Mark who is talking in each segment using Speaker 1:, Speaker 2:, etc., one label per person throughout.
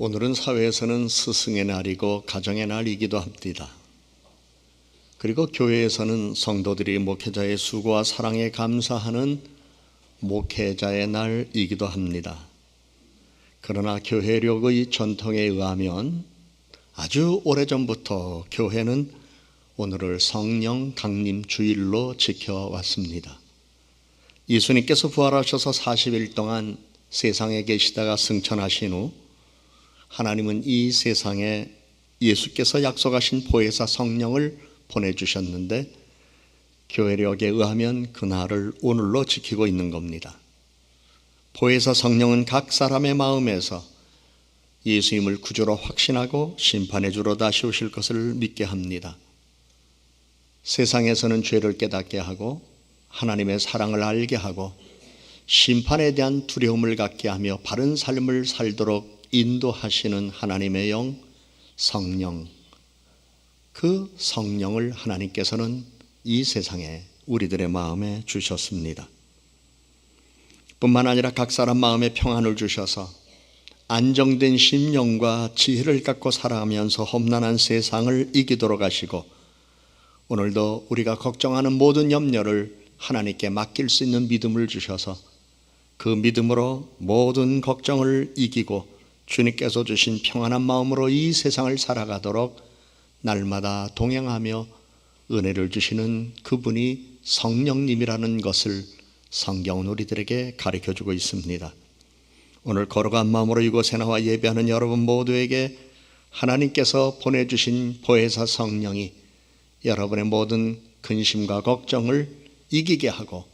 Speaker 1: 오늘은 사회에서는 스승의 날이고 가정의 날이기도 합니다. 그리고 교회에서는 성도들이 목회자의 수고와 사랑에 감사하는 목회자의 날이기도 합니다. 그러나 교회력의 전통에 의하면 아주 오래전부터 교회는 오늘을 성령 강림 주일로 지켜왔습니다. 예수님께서 부활하셔서 40일 동안 세상에 계시다가 승천하신 후 하나님은 이 세상에 예수께서 약속하신 보혜사 성령을 보내주셨는데 교회력에 의하면 그날을 오늘로 지키고 있는 겁니다. 보혜사 성령은 각 사람의 마음에서 예수님을 구주로 확신하고 심판의 주로 다시 오실 것을 믿게 합니다. 세상에서는 죄를 깨닫게 하고 하나님의 사랑을 알게 하고 심판에 대한 두려움을 갖게 하며 바른 삶을 살도록 인도하시는 하나님의 영 성령, 그 성령을 하나님께서는 이 세상에 우리들의 마음에 주셨습니다. 뿐만 아니라 각 사람 마음에 평안을 주셔서 안정된 심령과 지혜를 갖고 살아가면서 험난한 세상을 이기도록 하시고 오늘도 우리가 걱정하는 모든 염려를 하나님께 맡길 수 있는 믿음을 주셔서 그 믿음으로 모든 걱정을 이기고 주님께서 주신 평안한 마음으로 이 세상을 살아가도록 날마다 동행하며 은혜를 주시는 그분이 성령님이라는 것을 성경은 우리들에게 가르쳐주고 있습니다. 오늘 걸어간 마음으로 이곳에 나와 예배하는 여러분 모두에게 하나님께서 보내주신 보혜사 성령이 여러분의 모든 근심과 걱정을 이기게 하고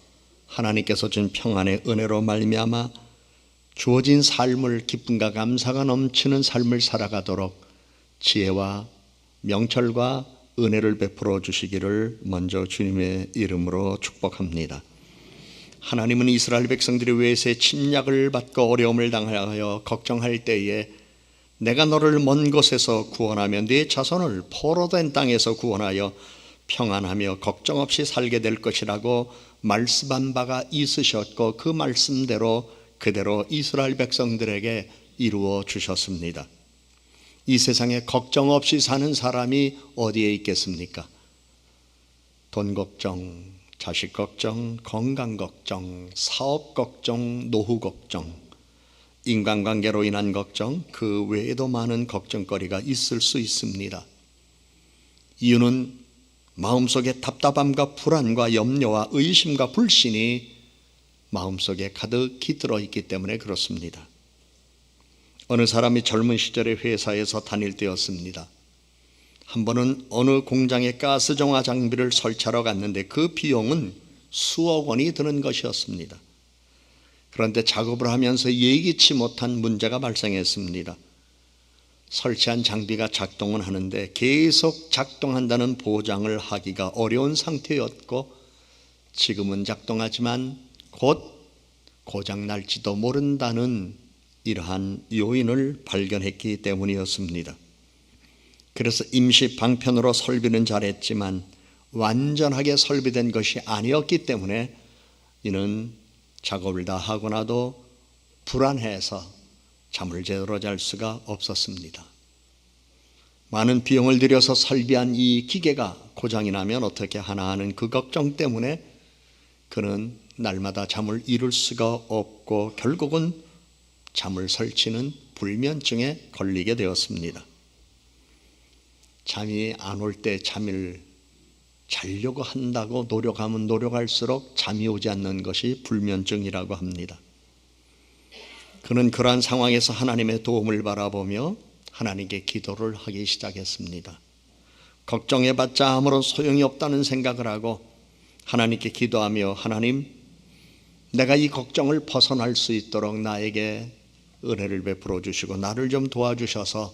Speaker 1: 하나님께서 준 평안의 은혜로 말미암아 주어진 삶을 기쁨과 감사가 넘치는 삶을 살아가도록 지혜와 명철과 은혜를 베풀어 주시기를 먼저 주님의 이름으로 축복합니다. 하나님은 이스라엘 백성들이 외세 침략을 받고 어려움을 당하여 걱정할 때에 내가 너를 먼 곳에서 구원하며 네 자손을 포로된 땅에서 구원하여 평안하며 걱정 없이 살게 될 것이라고 말씀한 바가 있으셨고 그 말씀대로 그대로 이스라엘 백성들에게 이루어 주셨습니다. 이 세상에 걱정 없이 사는 사람이 어디에 있겠습니까? 돈 걱정, 자식 걱정, 건강 걱정, 사업 걱정, 노후 걱정, 인간관계로 인한 걱정, 그 외에도 많은 걱정거리가 있을 수 있습니다. 이유는 마음속에 답답함과 불안과 염려와 의심과 불신이 마음속에 가득히 들어있기 때문에 그렇습니다. 어느 사람이 젊은 시절에 회사에서 다닐 때였습니다. 한 번은 어느 공장에 가스 정화 장비를 설치하러 갔는데 그 비용은 수억 원이 드는 것이었습니다. 그런데 작업을 하면서 예기치 못한 문제가 발생했습니다. 설치한 장비가 작동은 하는데 계속 작동한다는 보장을 하기가 어려운 상태였고 지금은 작동하지만 곧 고장 날지도 모른다는 이러한 요인을 발견했기 때문이었습니다. 그래서 임시 방편으로 설비는 잘했지만 완전하게 설비된 것이 아니었기 때문에 이는 작업을 다 하고 나도 불안해서 잠을 제대로 잘 수가 없었습니다. 많은 비용을 들여서 설비한 이 기계가 고장이 나면 어떻게 하나 하는 그 걱정 때문에 그는 날마다 잠을 이룰 수가 없고 결국은 잠을 설치는 불면증에 걸리게 되었습니다. 잠이 안 올 때 잠을 자려고 한다고 노력하면 노력할수록 잠이 오지 않는 것이 불면증이라고 합니다. 그는 그러한 상황에서 하나님의 도움을 바라보며 하나님께 기도를 하기 시작했습니다. 걱정해봤자 아무런 소용이 없다는 생각을 하고 하나님께 기도하며 하나님, 내가 이 걱정을 벗어날 수 있도록 나에게 은혜를 베풀어 주시고 나를 좀 도와주셔서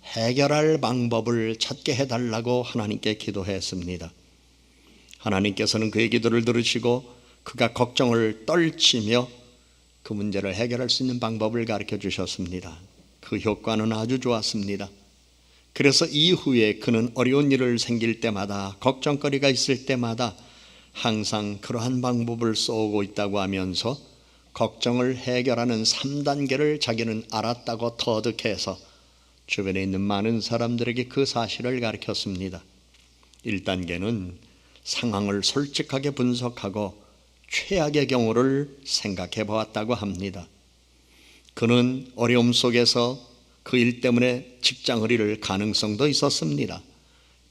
Speaker 1: 해결할 방법을 찾게 해달라고 하나님께 기도했습니다. 하나님께서는 그의 기도를 들으시고 그가 걱정을 떨치며 그 문제를 해결할 수 있는 방법을 가르쳐 주셨습니다. 그 효과는 아주 좋았습니다. 그래서 이후에 그는 어려운 일을 생길 때마다 걱정거리가 있을 때마다 항상 그러한 방법을 써오고 있다고 하면서 걱정을 해결하는 3단계를 자기는 알았다고 터득해서 주변에 있는 많은 사람들에게 그 사실을 가르쳤습니다. 1단계는 상황을 솔직하게 분석하고 최악의 경우를 생각해 보았다고 합니다. 그는 어려움 속에서 그 일 때문에 직장을 잃을 가능성도 있었습니다.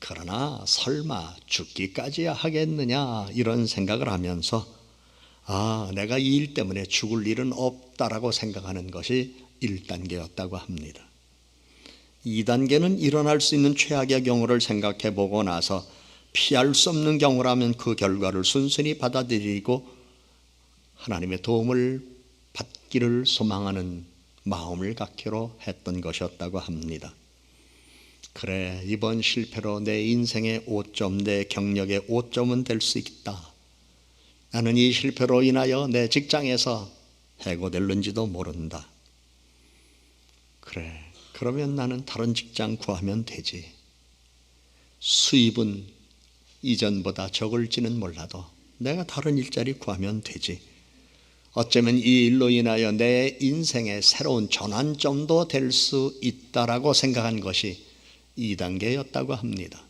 Speaker 1: 그러나 설마 죽기까지야 하겠느냐 이런 생각을 하면서 내가 이 일 때문에 죽을 일은 없다라고 생각하는 것이 1단계였다고 합니다. 2단계는 일어날 수 있는 최악의 경우를 생각해 보고 나서 피할 수 없는 경우라면 그 결과를 순순히 받아들이고 하나님의 도움을 받기를 소망하는 마음을 갖기로 했던 것이었다고 합니다. 그래, 이번 실패로 내 인생의 5점, 내 경력의 5점은 될 수 있다. 나는 이 실패로 인하여 내 직장에서 해고될는지도 모른다. 그래, 그러면 나는 다른 직장 구하면 되지. 수입은 이전보다 적을지는 몰라도 내가 다른 일자리 구하면 되지. 어쩌면 이 일로 인하여 내 인생의 새로운 전환점도 될 수 있다라고 생각한 것이 2단계였다고 합니다.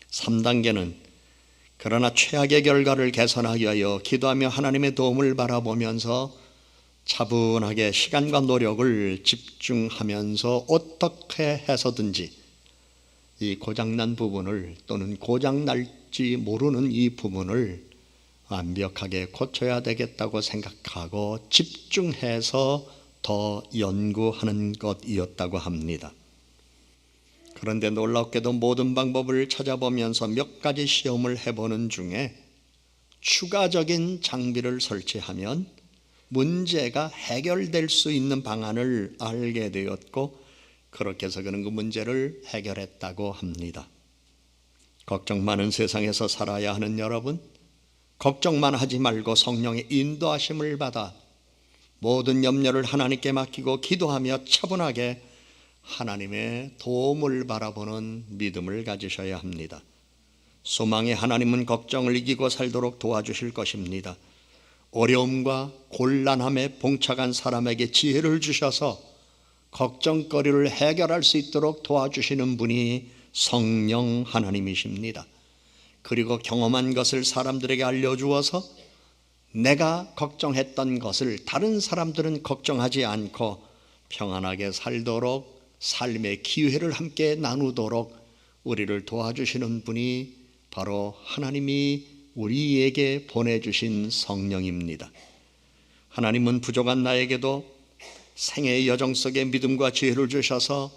Speaker 1: 3단계는 그러나 최악의 결과를 개선하기 위하여 기도하며 하나님의 도움을 바라보면서 차분하게 시간과 노력을 집중하면서 어떻게 해서든지 이 고장난 부분을 또는 고장날지 모르는 이 부분을 완벽하게 고쳐야 되겠다고 생각하고 집중해서 더 연구하는 것이었다고 합니다. 그런데 놀랍게도 모든 방법을 찾아보면서 몇 가지 시험을 해보는 중에 추가적인 장비를 설치하면 문제가 해결될 수 있는 방안을 알게 되었고 그렇게 해서 그는 그 문제를 해결했다고 합니다. 걱정 많은 세상에서 살아야 하는 여러분, 걱정만 하지 말고 성령의 인도하심을 받아 모든 염려를 하나님께 맡기고 기도하며 차분하게 하나님의 도움을 바라보는 믿음을 가지셔야 합니다. 소망의 하나님은 걱정을 이기고 살도록 도와주실 것입니다. 어려움과 곤란함에 봉착한 사람에게 지혜를 주셔서 걱정거리를 해결할 수 있도록 도와주시는 분이 성령 하나님이십니다. 그리고 경험한 것을 사람들에게 알려주어서 내가 걱정했던 것을 다른 사람들은 걱정하지 않고 평안하게 살도록 삶의 기회를 함께 나누도록 우리를 도와주시는 분이 바로 하나님이 우리에게 보내주신 성령입니다. 하나님은 부족한 나에게도 생애의 여정 속에 믿음과 지혜를 주셔서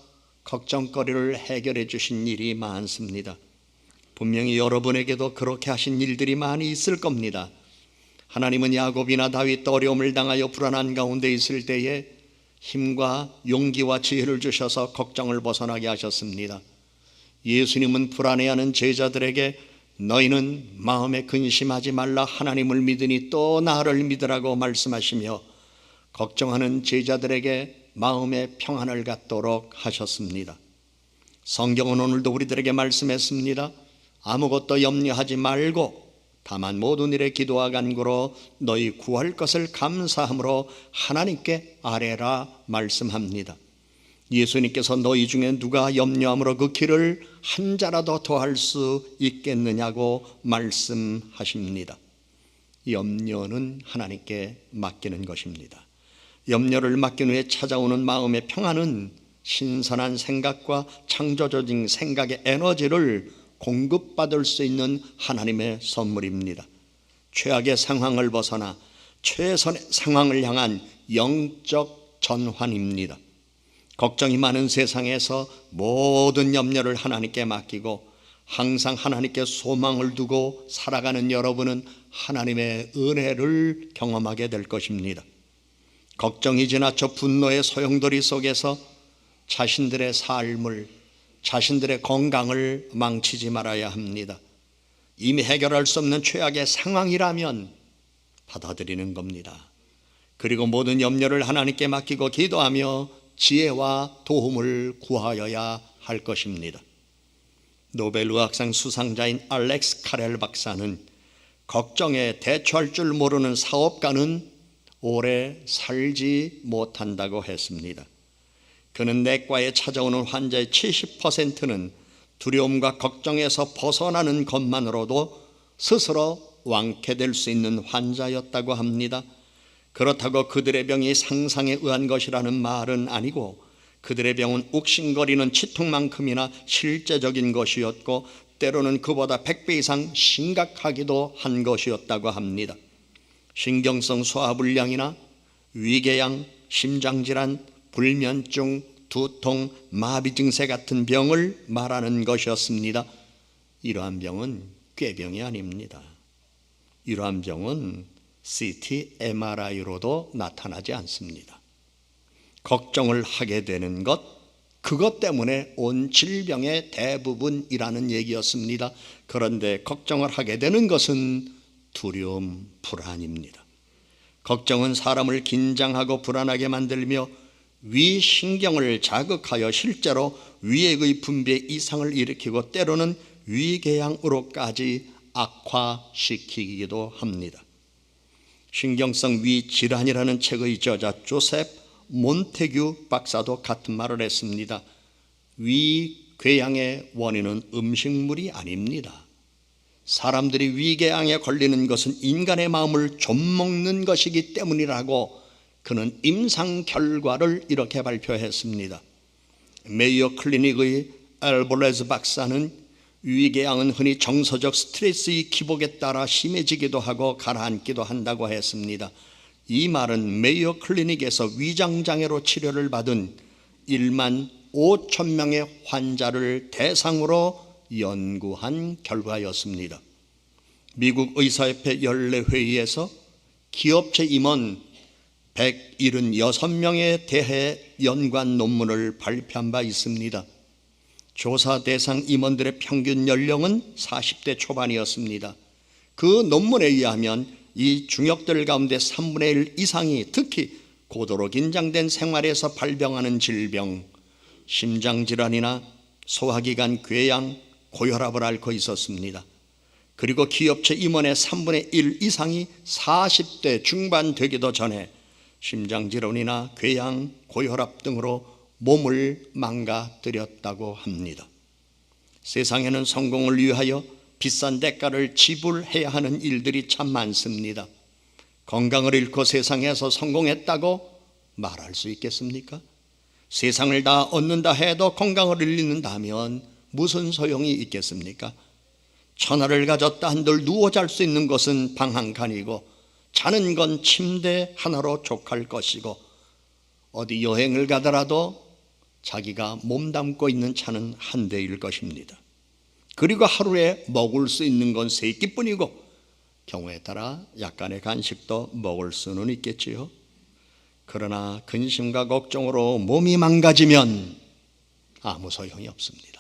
Speaker 1: 걱정거리를 해결해 주신 일이 많습니다. 분명히 여러분에게도 그렇게 하신 일들이 많이 있을 겁니다. 하나님은 야곱이나 다윗도 어려움을 당하여 불안한 가운데 있을 때에 힘과 용기와 지혜를 주셔서 걱정을 벗어나게 하셨습니다. 예수님은 불안해하는 제자들에게 너희는 마음에 근심하지 말라 하나님을 믿으니 또 나를 믿으라고 말씀하시며 걱정하는 제자들에게 마음의 평안을 갖도록 하셨습니다. 성경은 오늘도 우리들에게 말씀했습니다. 아무것도 염려하지 말고 다만 모든 일에 기도와 간구로 너희 구할 것을 감사함으로 하나님께 아뢰라 말씀합니다. 예수님께서 너희 중에 누가 염려함으로 그 길을 한 자라도 더할 수 있겠느냐고 말씀하십니다. 염려는 하나님께 맡기는 것입니다. 염려를 맡긴 후에 찾아오는 마음의 평안은 신선한 생각과 창조적인 생각의 에너지를 공급받을 수 있는 하나님의 선물입니다. 최악의 상황을 벗어나 최선의 상황을 향한 영적 전환입니다. 걱정이 많은 세상에서 모든 염려를 하나님께 맡기고 항상 하나님께 소망을 두고 살아가는 여러분은 하나님의 은혜를 경험하게 될 것입니다. 걱정이 지나쳐 분노의 소용돌이 속에서 자신들의 삶을, 자신들의 건강을 망치지 말아야 합니다. 이미 해결할 수 없는 최악의 상황이라면 받아들이는 겁니다. 그리고 모든 염려를 하나님께 맡기고 기도하며 지혜와 도움을 구하여야 할 것입니다. 노벨 의학상 수상자인 알렉스 카렐 박사는 걱정에 대처할 줄 모르는 사업가는 오래 살지 못한다고 했습니다. 그는 내과에 찾아오는 환자의 70%는 두려움과 걱정에서 벗어나는 것만으로도 스스로 완쾌될 수 있는 환자였다고 합니다. 그렇다고 그들의 병이 상상에 의한 것이라는 말은 아니고 그들의 병은 욱신거리는 치통만큼이나 실제적인 것이었고 때로는 그보다 100배 이상 심각하기도 한 것이었다고 합니다. 신경성 소화불량이나 위궤양, 심장질환, 불면증, 두통, 마비 증세 같은 병을 말하는 것이었습니다. 이러한 병은 꾀병이 아닙니다. 이러한 병은 CT, MRI로도 나타나지 않습니다. 걱정을 하게 되는 것, 그것 때문에 온 질병의 대부분이라는 얘기였습니다. 그런데 걱정을 하게 되는 것은 두려움, 불안입니다. 걱정은 사람을 긴장하고 불안하게 만들며 위신경을 자극하여 실제로 위액의 분비에 이상을 일으키고 때로는 위궤양으로까지 악화시키기도 합니다. 신경성 위질환이라는 책의 저자 조셉 몬테규 박사도 같은 말을 했습니다. 위궤양의 원인은 음식물이 아닙니다. 사람들이 위궤양에 걸리는 것은 인간의 마음을 좀먹는 것이기 때문이라고 그는 임상 결과를 이렇게 발표했습니다. 메이오 클리닉의 알보레즈 박사는 위궤양은 흔히 정서적 스트레스의 기복에 따라 심해지기도 하고 가라앉기도 한다고 했습니다. 이 말은 메이오 클리닉에서 위장장애로 치료를 받은 1만 5천 명의 환자를 대상으로 연구한 결과였습니다. 미국 의사협회 연례회의에서 기업체 임원 176명에 대해 연관 논문을 발표한 바 있습니다. 조사 대상 임원들의 평균 연령은 40대 초반이었습니다. 그 논문에 의하면 이 중역들 가운데 3분의 1 이상이 특히 고도로 긴장된 생활에서 발병하는 질병, 심장질환이나 소화기관 궤양, 고혈압을 앓고 있었습니다. 그리고 기업체 임원의 3분의 1 이상이 40대 중반 되기도 전에 심장질환이나 궤양, 고혈압 등으로 몸을 망가뜨렸다고 합니다. 세상에는 성공을 위하여 비싼 대가를 지불해야 하는 일들이 참 많습니다. 건강을 잃고 세상에서 성공했다고 말할 수 있겠습니까? 세상을 다 얻는다 해도 건강을 잃는다면 무슨 소용이 있겠습니까? 천하를 가졌다 한들 누워 잘 수 있는 것은 방 한 칸이고 자는 건 침대 하나로 족할 것이고 어디 여행을 가더라도 자기가 몸담고 있는 차는 한 대일 것입니다. 그리고 하루에 먹을 수 있는 건 3끼뿐이고 경우에 따라 약간의 간식도 먹을 수는 있겠지요. 그러나 근심과 걱정으로 몸이 망가지면 아무 소용이 없습니다.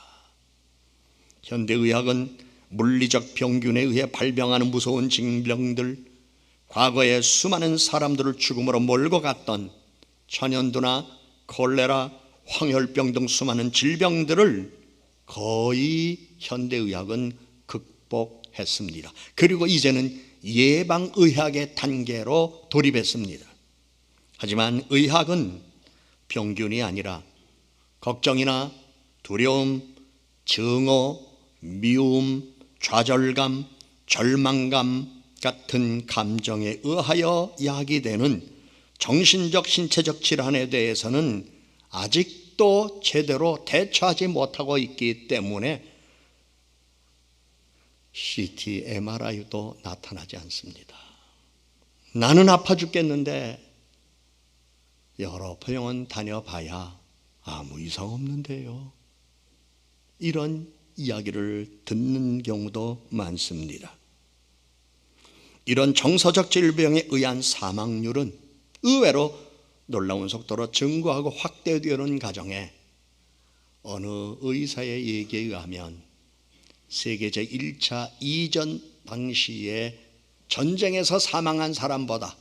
Speaker 1: 현대의학은 물리적 병균에 의해 발병하는 무서운 질병들, 과거에 수많은 사람들을 죽음으로 몰고 갔던 천연두나 콜레라, 황열병 등 수많은 질병들을 거의 현대의학은 극복했습니다. 그리고 이제는 예방의학의 단계로 돌입했습니다. 하지만 의학은 병균이 아니라 걱정이나 두려움, 증오, 미움, 좌절감, 절망감 같은 감정에 의하여 야기되는 정신적, 신체적 질환에 대해서는 아직도 제대로 대처하지 못하고 있기 때문에 CT, MRI도 나타나지 않습니다. 나는 아파 죽겠는데 여러 병원 다녀봐야 아무 이상 없는데요. 이런 이야기를 듣는 경우도 많습니다. 이런 정서적 질병에 의한 사망률은 의외로 놀라운 속도로 증가하고 확대되는 과정에 어느 의사의 얘기에 의하면 세계 제1차 이전 당시에 전쟁에서 사망한 사람보다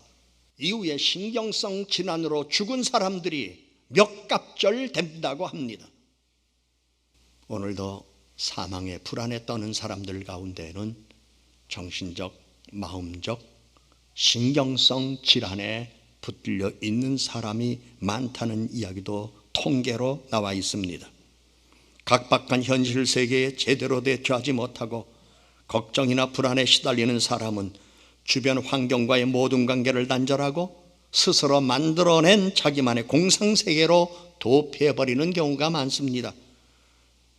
Speaker 1: 이후에 신경성 질환으로 죽은 사람들이 몇 갑절 된다고 합니다. 오늘도 사망의 불안에 떠는 사람들 가운데는 정신적, 마음적, 신경성 질환에 붙들려 있는 사람이 많다는 이야기도 통계로 나와 있습니다. 각박한 현실 세계에 제대로 대처하지 못하고 걱정이나 불안에 시달리는 사람은 주변 환경과의 모든 관계를 단절하고 스스로 만들어낸 자기만의 공상세계로 도피해버리는 경우가 많습니다.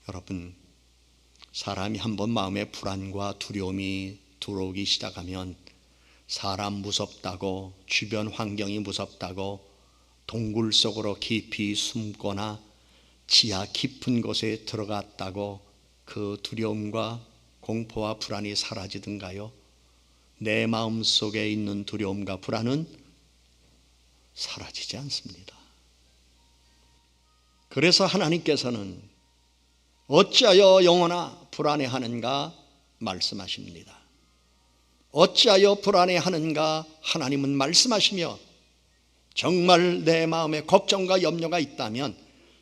Speaker 1: 여러분, 사람이 한번 마음에 불안과 두려움이 들어오기 시작하면 사람 무섭다고, 주변 환경이 무섭다고 동굴 속으로 깊이 숨거나 지하 깊은 곳에 들어갔다고 그 두려움과 공포와 불안이 사라지든가요? 내 마음 속에 있는 두려움과 불안은 사라지지 않습니다. 그래서 하나님께서는 어찌하여 영혼아 불안해하는가 말씀하십니다. 어찌하여 불안해하는가 하나님은 말씀하시며, 정말 내 마음에 걱정과 염려가 있다면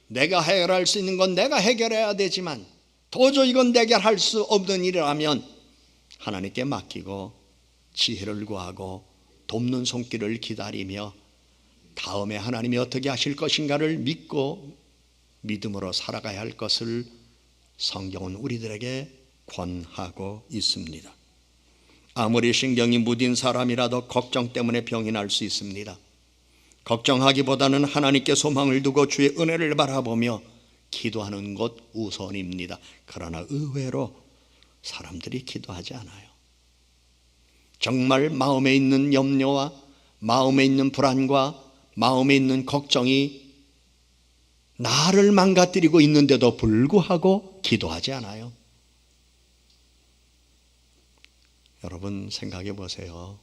Speaker 1: 내가 해결할 수 있는 건 내가 해결해야 되지만 도저히 이건 해결할 수 없는 일이라면 하나님께 맡기고 지혜를 구하고 돕는 손길을 기다리며 다음에 하나님이 어떻게 하실 것인가를 믿고 믿음으로 살아가야 할 것을 성경은 우리들에게 권하고 있습니다. 아무리 신경이 무딘 사람이라도 걱정 때문에 병이 날 수 있습니다. 걱정하기보다는 하나님께 소망을 두고 주의 은혜를 바라보며 기도하는 것 우선입니다. 그러나 의외로 사람들이 기도하지 않아요. 정말 마음에 있는 염려와 마음에 있는 불안과 마음에 있는 걱정이 나를 망가뜨리고 있는데도 불구하고 기도하지 않아요. 여러분 생각해 보세요.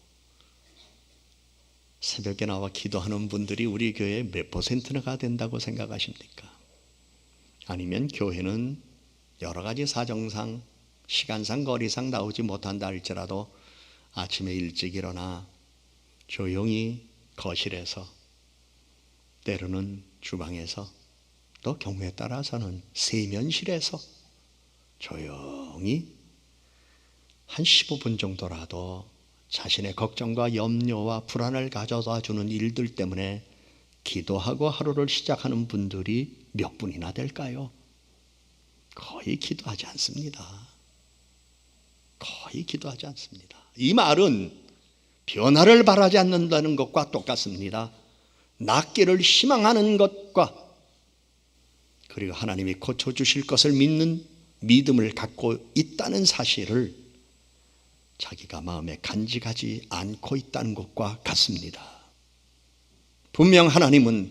Speaker 1: 새벽에 나와 기도하는 분들이 우리 교회에 몇 퍼센트나 된다고 생각하십니까? 아니면 교회는 여러 가지 사정상, 시간상, 거리상 나오지 못한다 할지라도 아침에 일찍 일어나 조용히 거실에서, 때로는 주방에서, 또 경우에 따라서는 세면실에서 조용히 한 15분 정도라도 자신의 걱정과 염려와 불안을 가져다 주는 일들 때문에 기도하고 하루를 시작하는 분들이 몇 분이나 될까요? 거의 기도하지 않습니다. 거의 기도하지 않습니다. 이 말은 변화를 바라지 않는다는 것과 똑같습니다. 낫기를 희망하는 것과, 그리고 하나님이 고쳐주실 것을 믿는 믿음을 갖고 있다는 사실을 자기가 마음에 간직하지 않고 있다는 것과 같습니다. 분명 하나님은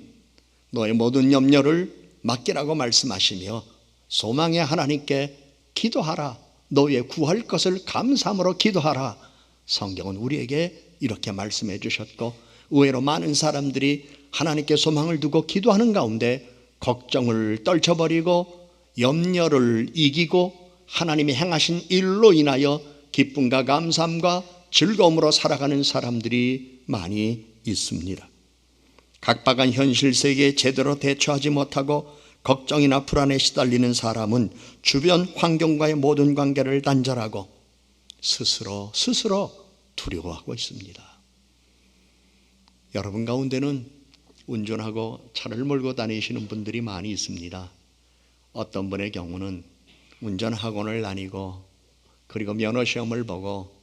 Speaker 1: 너의 모든 염려를 맡기라고 말씀하시며 소망의 하나님께 기도하라, 너의 구할 것을 감사함으로 기도하라, 성경은 우리에게 이렇게 말씀해 주셨고, 의외로 많은 사람들이 하나님께 소망을 두고 기도하는 가운데 걱정을 떨쳐버리고 염려를 이기고 하나님이 행하신 일로 인하여 기쁨과 감사함과 즐거움으로 살아가는 사람들이 많이 있습니다. 각박한 현실 세계에 제대로 대처하지 못하고 걱정이나 불안에 시달리는 사람은 주변 환경과의 모든 관계를 단절하고 스스로 두려워하고 있습니다. 여러분 가운데는 운전하고 차를 몰고 다니시는 분들이 많이 있습니다. 어떤 분의 경우는 운전학원을 다니고 그리고 면허시험을 보고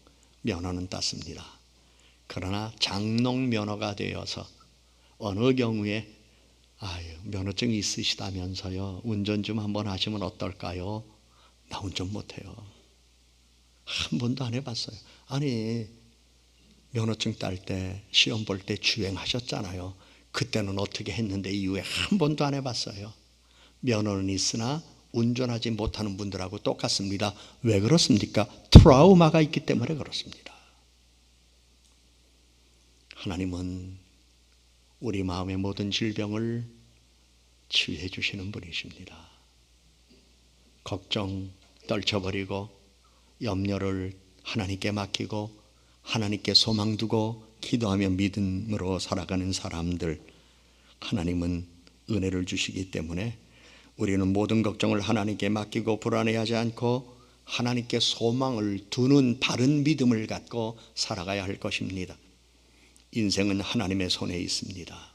Speaker 1: 면허는 땄습니다. 그러나 장롱 면허가 되어서 어느 경우에 면허증이 있으시다면서요, 운전 좀 한번 하시면 어떨까요? 나 운전 못해요. 한 번도 안 해봤어요. 아니, 면허증 딸 때 시험 볼 때 주행하셨잖아요. 그때는 어떻게 했는데 이후에 한 번도 안 해봤어요. 면허는 있으나 운전하지 못하는 분들하고 똑같습니다. 왜 그렇습니까? 트라우마가 있기 때문에 그렇습니다. 하나님은 우리 마음의 모든 질병을 치유해 주시는 분이십니다. 걱정 떨쳐버리고 염려를 하나님께 맡기고 하나님께 소망 두고 기도하며 믿음으로 살아가는 사람들, 하나님은 은혜를 주시기 때문에 우리는 모든 걱정을 하나님께 맡기고 불안해하지 않고 하나님께 소망을 두는 바른 믿음을 갖고 살아가야 할 것입니다. 인생은 하나님의 손에 있습니다.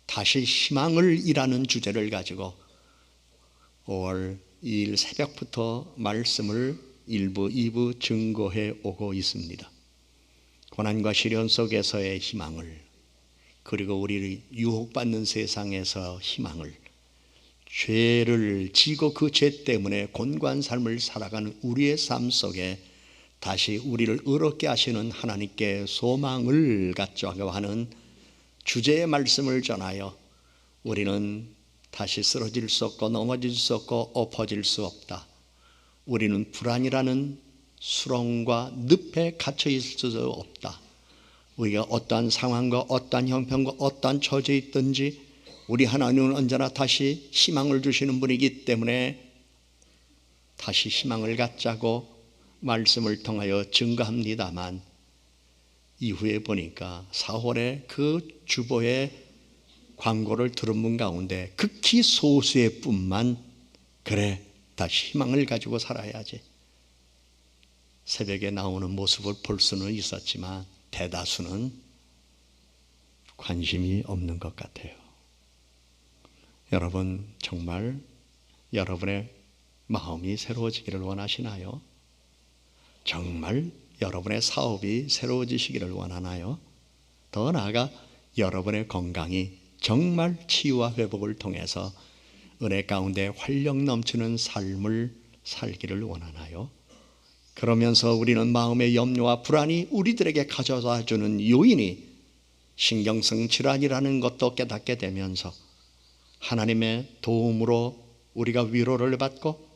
Speaker 1: 다시 희망을 이라는 주제를 가지고 5월 2일 새벽부터 말씀을 1부, 2부 증거해 오고 있습니다. 고난과 시련 속에서의 희망을, 그리고 우리를 유혹받는 세상에서 희망을, 죄를 지고 그 죄 때문에 곤고한 삶을 살아가는 우리의 삶 속에 다시 우리를 의롭게 하시는 하나님께 소망을 갖자고 하는 주제의 말씀을 전하여 우리는 다시 쓰러질 수 없고 넘어질 수 없고 엎어질 수 없다. 우리는 불안이라는 수렁과 늪에 갇혀 있을 수 없다. 우리가 어떠한 상황과 어떠한 형편과 어떠한 처지에 있든지 우리 하나님은 언제나 다시 희망을 주시는 분이기 때문에 다시 희망을 갖자고 말씀을 통하여 증거합니다만, 이후에 보니까 4월에 그 주보의 광고를 들은 분 가운데 극히 소수의 뿐만 그래 다시 희망을 가지고 살아야지, 새벽에 나오는 모습을 볼 수는 있었지만 대다수는 관심이 없는 것 같아요. 여러분, 정말 여러분의 마음이 새로워지기를 원하시나요? 정말 여러분의 사업이 새로워지시기를 원하나요? 더 나아가 여러분의 건강이 정말 치유와 회복을 통해서 은혜 가운데 활력 넘치는 삶을 살기를 원하나요? 그러면서 우리는 마음의 염려와 불안이 우리들에게 가져다 주는 요인이 신경성 질환이라는 것도 깨닫게 되면서 하나님의 도움으로 우리가 위로를 받고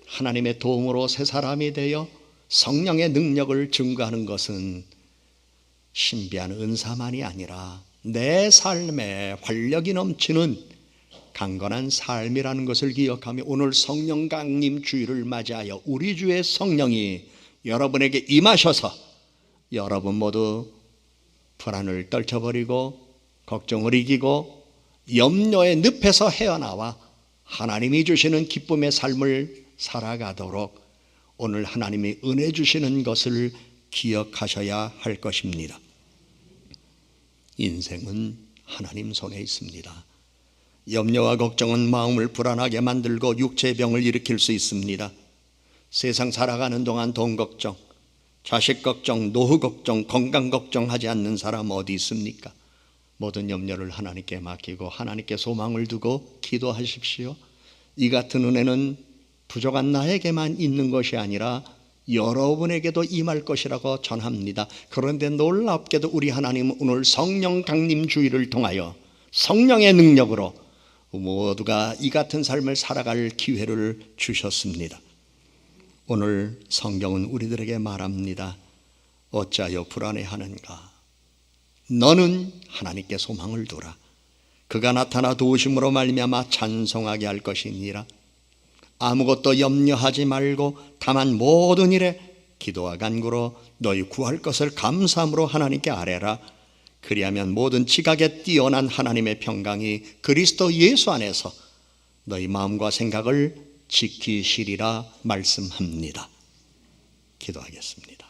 Speaker 1: 하나님의 도움으로 새 사람이 되어 성령의 능력을 증거하는 것은 신비한 은사만이 아니라 내 삶에 활력이 넘치는 강건한 삶이라는 것을 기억하며 오늘 성령 강림 주일을 맞이하여 우리 주의 성령이 여러분에게 임하셔서 여러분 모두 불안을 떨쳐버리고 걱정을 이기고 염려의 늪에서 헤어나와 하나님이 주시는 기쁨의 삶을 살아가도록 오늘 하나님이 은혜 주시는 것을 기억하셔야 할 것입니다. 인생은 하나님 손에 있습니다. 염려와 걱정은 마음을 불안하게 만들고 육체의 병을 일으킬 수 있습니다. 세상 살아가는 동안 돈 걱정, 자식 걱정, 노후 걱정, 건강 걱정하지 않는 사람 어디 있습니까? 모든 염려를 하나님께 맡기고 하나님께 소망을 두고 기도하십시오. 이 같은 은혜는 부족한 나에게만 있는 것이 아니라 여러분에게도 임할 것이라고 전합니다. 그런데 놀랍게도 우리 하나님은 오늘 성령 강림 주일을 통하여 성령의 능력으로 모두가 이 같은 삶을 살아갈 기회를 주셨습니다. 오늘 성경은 우리들에게 말합니다. 어찌하여 불안해하는가? 너는 하나님께 소망을 두라. 그가 나타나 도우심으로 말미암아 찬송하게 할 것이니라. 아무것도 염려하지 말고 다만 모든 일에 기도와 간구로 너희 구할 것을 감사함으로 하나님께 아뢰라. 그리하면 모든 지각에 뛰어난 하나님의 평강이 그리스도 예수 안에서 너희 마음과 생각을 지키시리라 말씀합니다. 기도하겠습니다.